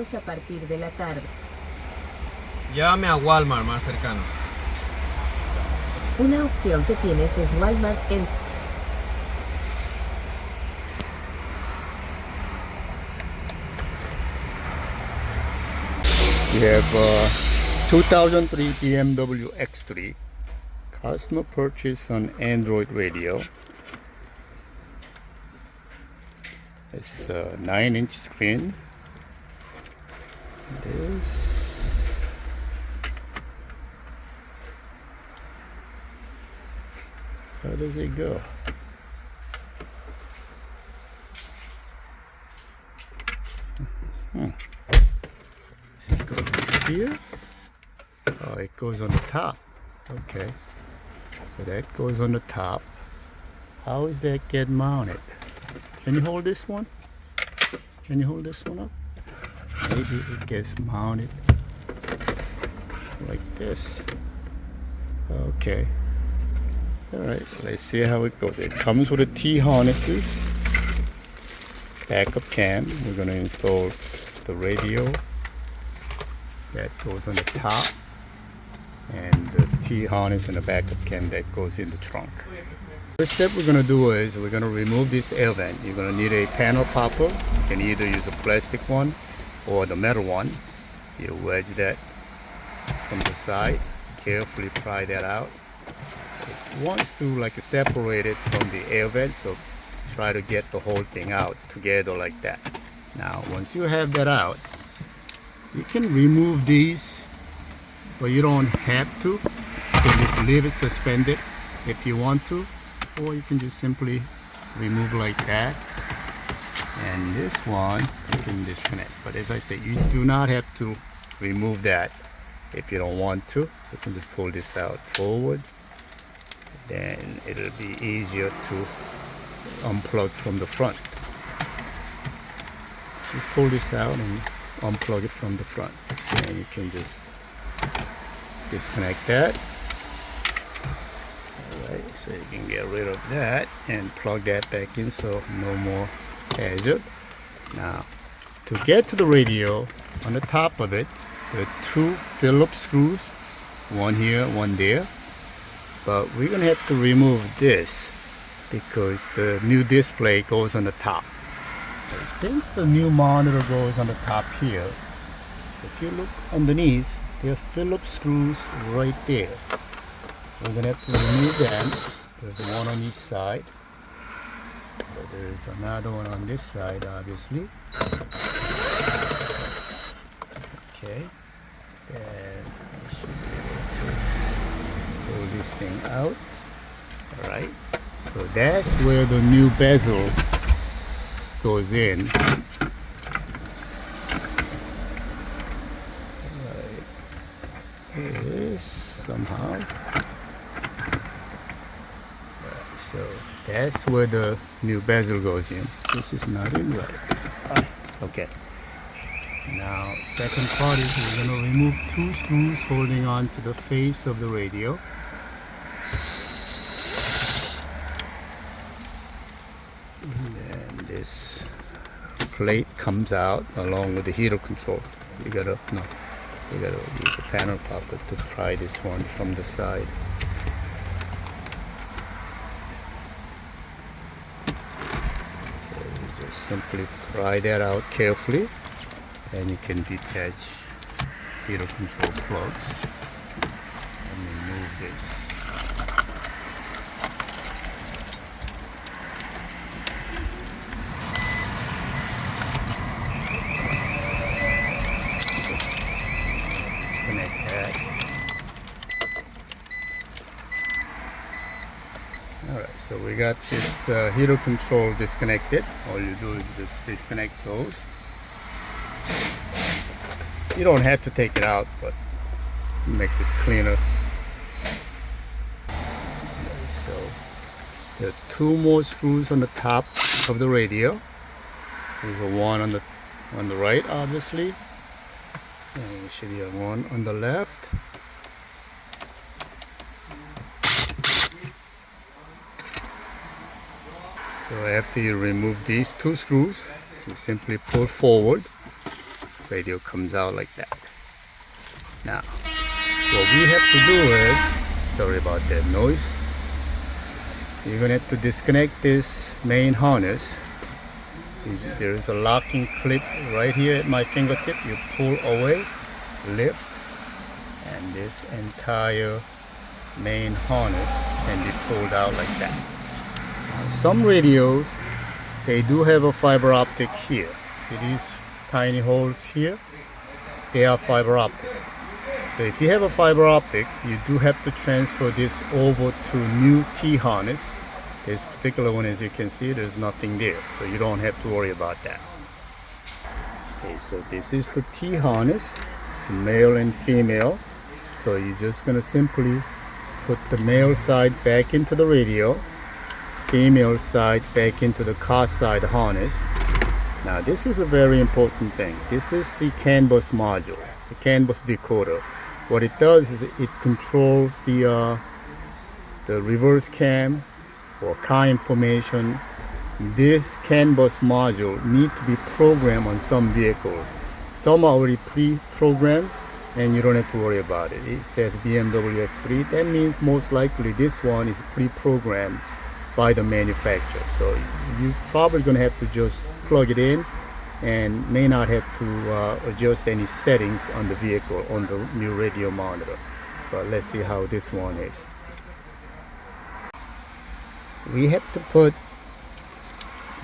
abiertos a partir de la tarde. Llévame a Walmart más cercano. Una opción que tienes es Walmart en... We have a 2003 BMW X3. Customer purchase on Android radio. It's a 9-inch screen. How does it go? Does it go here? Oh, it goes on the top. Okay. So that goes on the top. How does that get mounted? Can you hold this one? Can you hold this one up? Maybe it gets mounted like this. Okay. Alright, let's see how it goes. It comes with the T-harnesses, backup cam. We're going to install the radio that goes on the top, and the T-harness and the backup cam that goes in the trunk. First step we're going to do is we're going to remove this air vent. You're going to need a panel popper. You can either use a plastic one or the metal one. You wedge that from the side, carefully pry that out. It wants to separate it from the air vent, so try to get the whole thing out together like that. Now once you have that out, you can remove these, but you don't have to. You can just leave it suspended if you want to, or you can just simply remove like that. And this one you can disconnect, but as I said, you do not have to remove that if you don't want to. You can just pull this out forward, then it'll be easier to unplug from the front. Just pull this out and unplug it from the front, and you can just disconnect that. Alright, so you can get rid of that and plug that back in, so no more hazard. Now, to get to the radio, on the top of it, there are two Phillips screws, one here, one there. But we're going to have to remove this because the new display goes on the top. Since the new monitor goes on the top here, if you look underneath, there are Phillips screws right there. We're going to have to remove them. There's one on each side. So there's another one on this side, obviously. Okay. And I should be able to pull this thing out. Alright. So that's where the new bezel goes in. Like this somehow. So that's where the new bezel goes in. This is not in right. Okay. Now, second part is we're going to remove two screws holding on to the face of the radio. And then this plate comes out along with the heater control. You gotta use a panel popper to pry this one from the side. So you just simply pry that out carefully, and you can detach heater control plugs and remove this. Disconnect that. Alright, so we got this heater control disconnected. All you do is just disconnect those. You don't have to take it out, but it makes it cleaner. So there are two more screws on the top of the radio. There's a one on the right, obviously, and there should be a one on the left. So after you remove these two screws, you simply pull forward radio comes out like that. Now, what we have to do is, sorry about that noise, you're gonna have to disconnect this main harness. There is a locking clip right here at my fingertip. You pull away, lift, and this entire main harness can be pulled out like that. Some radios, they do have a fiber optic here. See these tiny holes here? They are fiber optic. So if you have a fiber optic, you do have to transfer this over to new T-harness. This particular one, as you can see, there's nothing there, so you don't have to worry about that. Okay, so this is the T-harness. It's male and female. So you're just gonna simply put the male side back into the radio, female side back into the car side harness. Now this is a very important thing. This is the CAN bus module. It's a CAN bus decoder. What it does is it controls the reverse cam or car information. This CAN bus module needs to be programmed on some vehicles. Some are already pre-programmed and you don't have to worry about it. It says BMW X3. That means most likely this one is pre-programmed by the manufacturer. So you're probably going to have to just plug it in and may not have to adjust any settings on the vehicle on the new radio monitor. But let's see how this one is. We have to put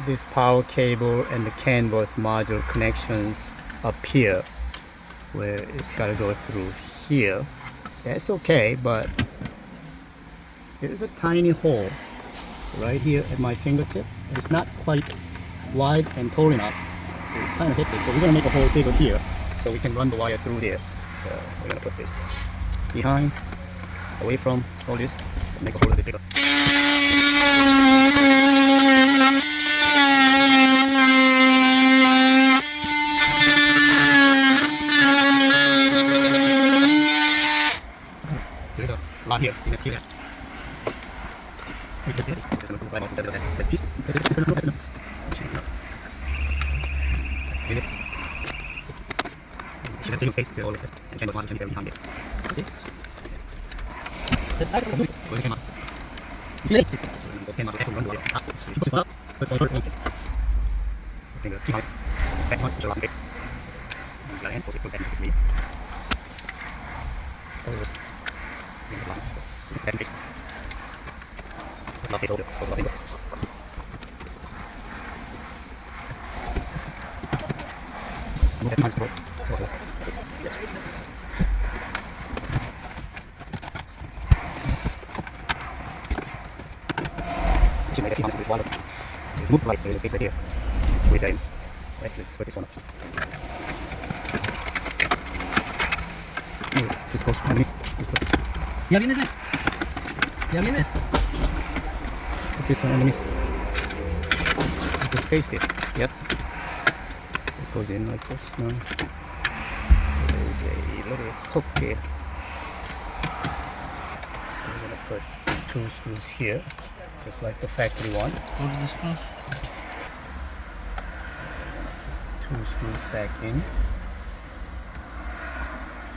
this power cable and the CAN bus module connections up here where it's got to go through here. That's okay, but there's a tiny hole right here at my fingertip. It's not quite wide and tall enough, so it kind of hits it. So we're going to make a hole bigger here so we can run the wire through there. So we're going to put this behind, away from all this, make a hole a bit bigger. There's a lot here, you can see that. Move right, there's a space right here. Squeeze that in. Right, let's put this one up. This goes underneath. Ya vienes, ven. Ya vienes. Put this one underneath. There's a space there. Yep. It goes in like this. No. There's a little hook there. So we're gonna put 2 screws here, just like the factory one. What are the screws? So we're gonna put 2 screws back in.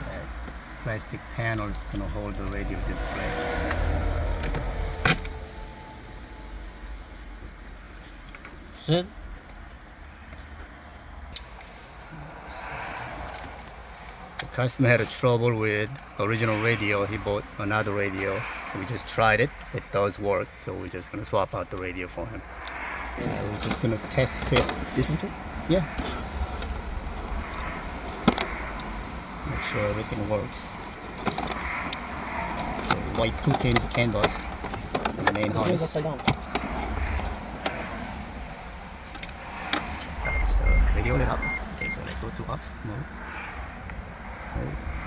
That plastic panel is gonna hold the radio display. Sit. The customer had a trouble with original radio. He bought another radio. We just tried it. It does work, so we're just gonna swap out the radio for him. We're just gonna test fit This one too? Yeah. Make sure everything works. So white 2 pins CAN bus and the main harness. upside down. So radio lit up. Okay, so let's go to aux mode.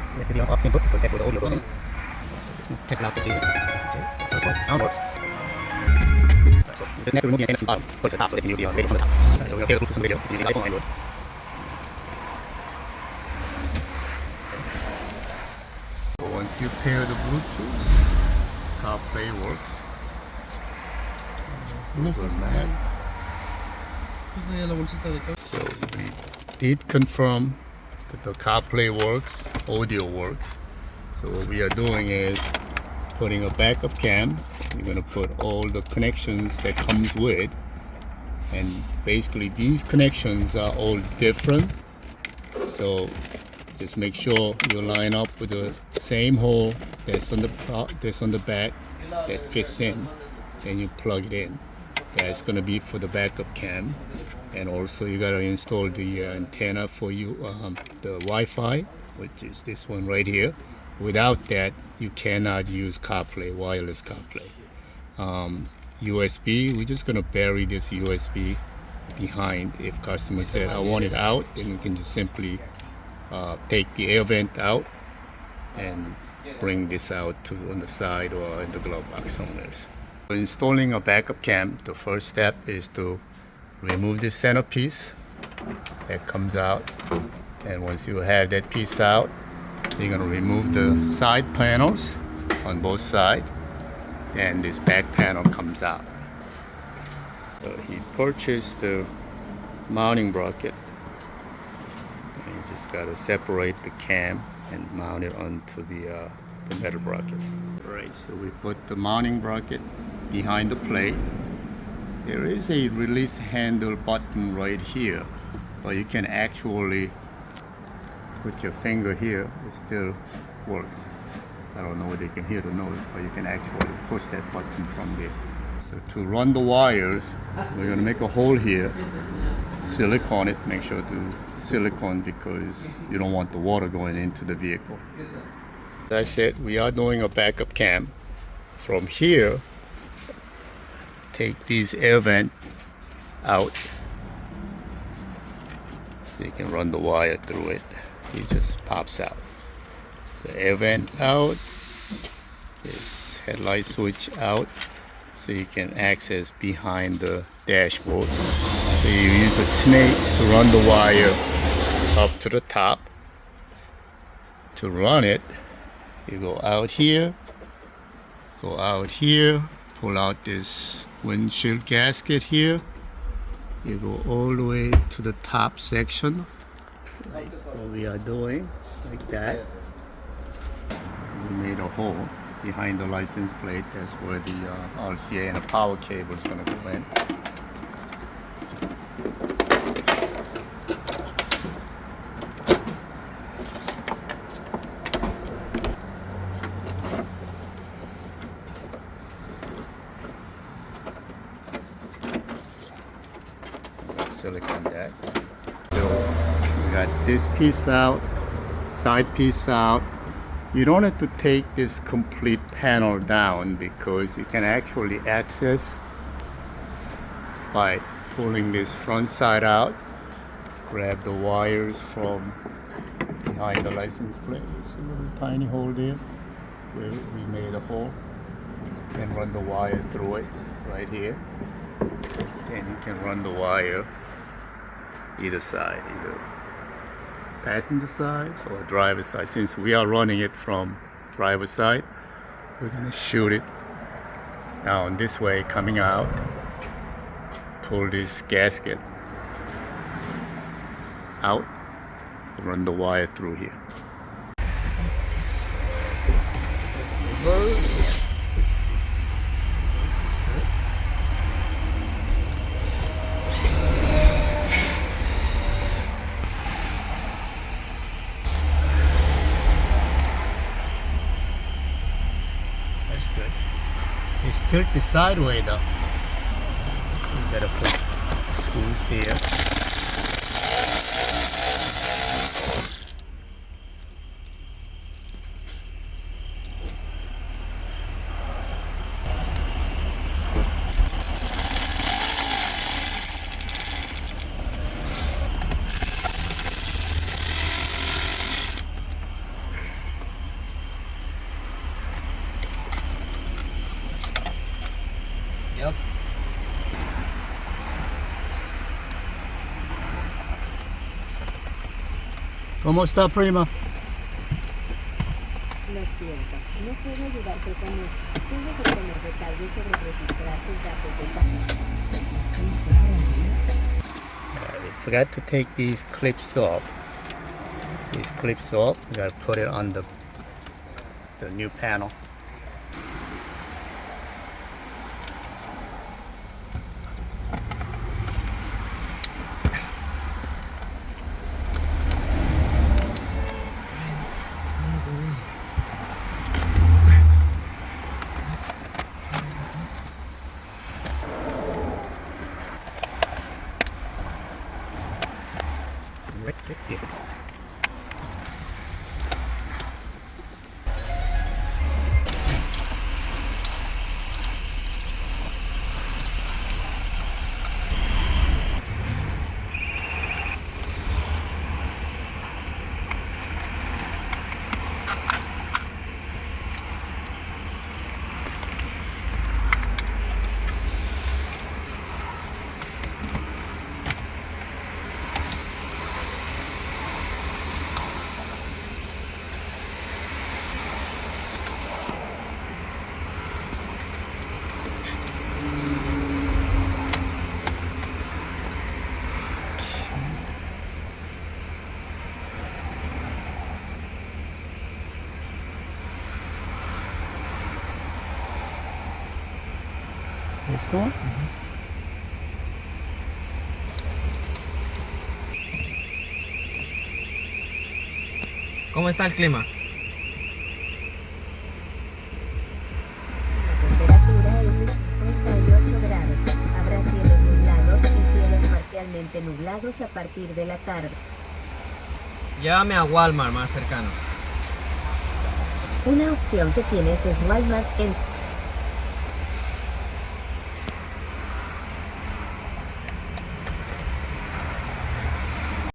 So let video aux input because that's where the audio goes in. So just test it out to see. Okay, first one, sound works. So you just have to remove the antenna from the bottom, put it to the top so they can use the radio from the top. So we're going to pair the Bluetooth from the radio using iPhone or Android. Once you pair the Bluetooth, Carplay works. So we did confirm the CarPlay works, audio works. So what we are doing is putting a backup cam. You're gonna put all the connections that comes with, and basically these connections are all different. So just make sure you line up with the same hole that's on the back that fits in, and you plug it in. That's gonna be for the backup cam. And also you gotta install the antenna for you, the Wi-Fi, which is this one right here. Without that, you cannot use CarPlay, wireless CarPlay. USB, we're just gonna bury this USB behind. If customer said, I want it out, then you can just simply take the air vent out and bring this out to on the side or in the glove box somewhere. For installing a backup cam, the first step is to remove this centerpiece that comes out, and once you have that piece out, you're going to remove the side panels on both sides, and this back panel comes out. So he purchased the mounting bracket, and you just got to separate the cam and mount it onto the metal bracket. Alright, so we put the mounting bracket behind the plate. There is a release handle button right here, but you can actually put your finger here. It still works. I don't know whether you can hear the noise, but you can actually push that button from there. So to run the wires, we're going to make a hole here, silicone it, make sure to silicone because you don't want the water going into the vehicle. As I said, we are doing a backup cam. From here, take these air vent out so you can run the wire through it. It just pops out. So air vent out, this headlight switch out so you can access behind the dashboard. So you use a snake to run the wire up to the top. To run it, you go out here, pull out this windshield gasket here. You go all the way to the top section, like what we are doing, like that. We made a hole behind the license plate. That's where the RCA and the power cable is going to go in. Silicone that. So we got this piece out, side piece out. You don't have to take this complete panel down because you can actually access by pulling this front side out, grab the wires from behind the license plate. It's a little tiny hole there where we made a hole, and run the wire through it right here. And you can run the wire either side, either passenger side or driver side. Since we are running it from driver side, we're going to shoot it down this way coming out, pull this gasket out, and run the wire through here. Reverse. Good. It's tilted sideways though. So you gotta put screws there. Yep. ¿Cómo está, prima? Lo siento, no puedo ayudarte con eso. Tengo que tener detalles sobre registrar tus datos de I forgot to take these clips off. These clips off. You gotta put it on the new panel. Right here. This one? ¿Cómo está el clima? La temperatura es de 58 grados. Habrá cielos nublados y cielos parcialmente nublados a partir de la tarde. Llévame a Walmart más cercano. Una opción que tienes es Walmart en